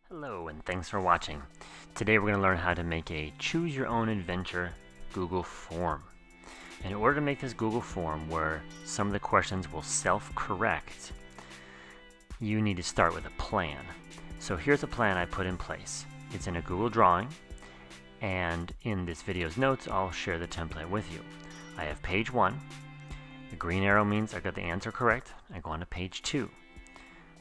Hello and thanks for watching. Today we're going to learn how to make a Choose Your Own Adventure Google form. And in order to make this Google form where some of the questions will self-correct, you need to start with a plan. So here's a plan I put in place. It's in a Google drawing, and in this video's notes I'll share the template with you. I have page 1. The green arrow means I got the answer correct. I go on to page 2.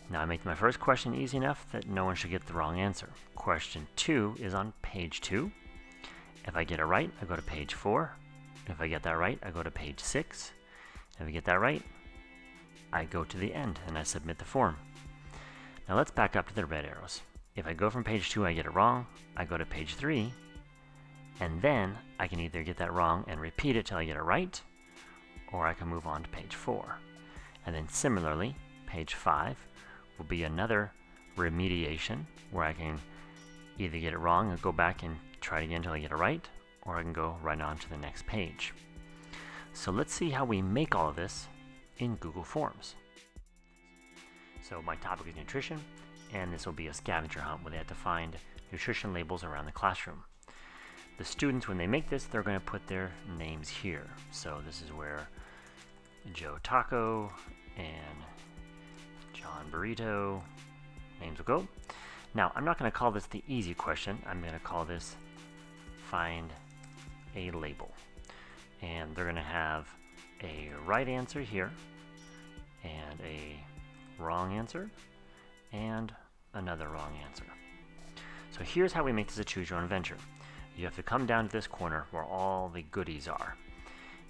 Now I make my first question easy enough that no one should get the wrong answer. Question 2 is on page 2. If I get it right, I go to page 4. If I get that right, I go to page 6. If I get that right, I go to the end and I submit the form. Now let's back up to the red arrows. If I go from page 2 and I get it wrong, I go to page 3, and then I can either get that wrong and repeat it till I get it right, or I can move on to page 4. And then similarly, page 5 will be another remediation where I can either get it wrong and go back and try it again until I get it right, or I can go right on to the next page. So let's see how we make all of this in Google Forms. So my topic is nutrition, and this will be a scavenger hunt where they have to find nutrition labels around the classroom. The students, when they make this, they're going to put their names here. So this is where Joe Taco and John Burrito names will go. Now, I'm not going to call this the easy question. I'm going to call this find a label. And they're going to have a right answer here, and a wrong answer, and another wrong answer. So here's how we make this a choose your own adventure. You have to come down to this corner where all the goodies are.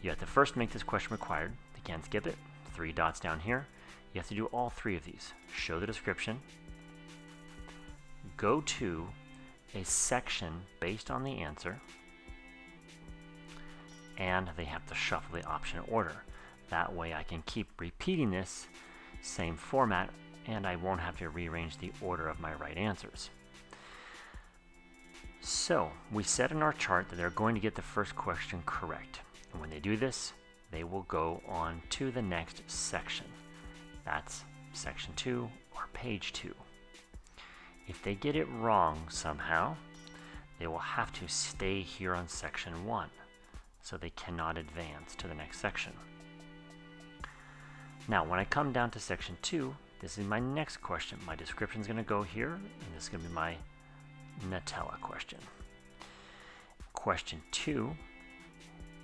You have to first make this question required. You can't skip it. 3 dots down here. You have to do all 3 of these. Show the description. Go to a section based on the answer. And they have to shuffle the option order. That way I can keep repeating this same format and I won't have to rearrange the order of my right answers. So we set in our chart that they're going to get the first question correct. And when they do this, they will go on to the next section. That's section 2 or page 2. If they get it wrong somehow, they will have to stay here on section 1, so they cannot advance to the next section. Now, when I come down to section 2, this is my next question. My description is going to go here, and this is going to be my Nutella question. Question 2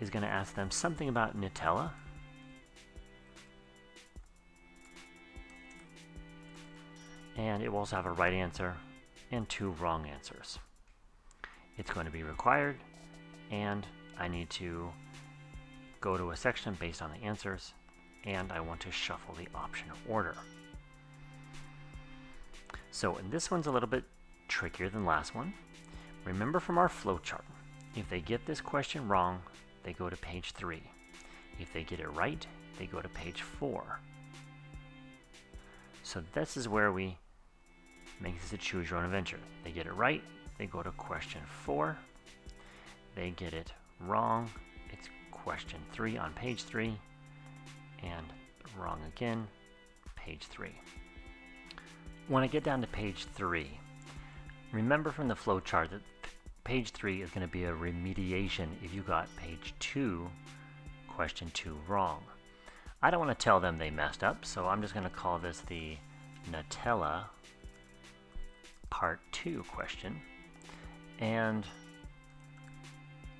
is going to ask them something about Nutella. And it will also have a right answer and 2 wrong answers. It's going to be required, and I need to go to a section based on the answers, and I want to shuffle the option order. So, and this one's a little bit trickier than last one. Remember from our flowchart, if they get this question wrong, they go to page 3. If they get it right, they go to page 4. So this is where we make this a choose your own adventure. They get it right, they go to question 4. They get it wrong, it's question 3 on page 3, and wrong again, page 3. When I get down to page 3, remember from the flow chart that page 3 is going to be a remediation if you got page 2, question 2 wrong. I don't want to tell them they messed up, so I'm just going to call this the Nutella part 2 question, and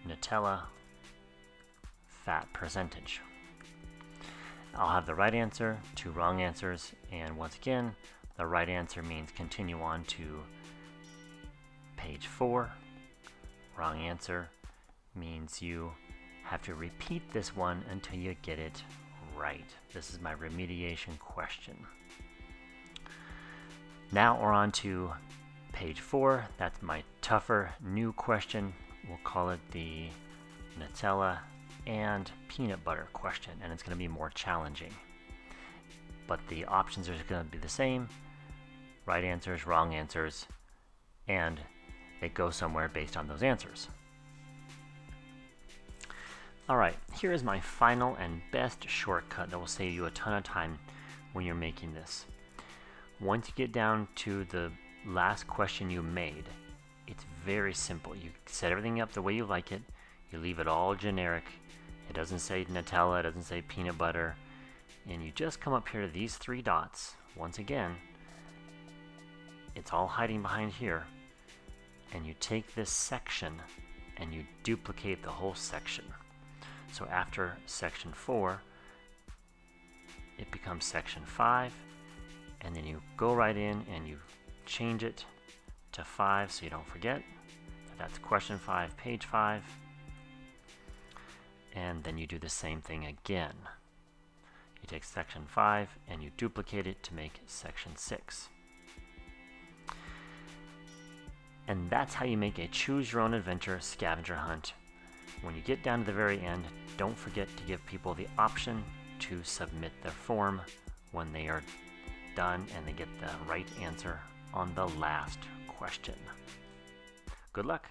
Nutella fat percentage. I'll have the right answer, 2 wrong answers, and once again, the right answer means continue on to page 4. Wrong answer means you have to repeat this one until you get it right. This is my remediation question. Now we're on to page 4. That's my tougher new question. We'll call it the Nutella and peanut butter question, and it's going to be more challenging. But the options are going to be the same. Right answers, wrong answers, and they go somewhere based on those answers. Alright, here is my final and best shortcut that will save you a ton of time when you're making this. Once you get down to the last question you made, it's very simple. You set everything up the way you like it. You leave it all generic. It doesn't say Nutella, it doesn't say peanut butter. And you just come up here to these 3 dots. Once again, it's all hiding behind here. And you take this section and you duplicate the whole section. So after section 4, it becomes section 5, and then you go right in and you change it to 5 so you don't forget. That's question 5, page 5. And then you do the same thing again. You take section 5 and you duplicate it to make section 6. And that's how you make a choose your own adventure scavenger hunt. When you get down to the very end, don't forget to give people the option to submit their form when they are done and they get the right answer on the last question. Good luck!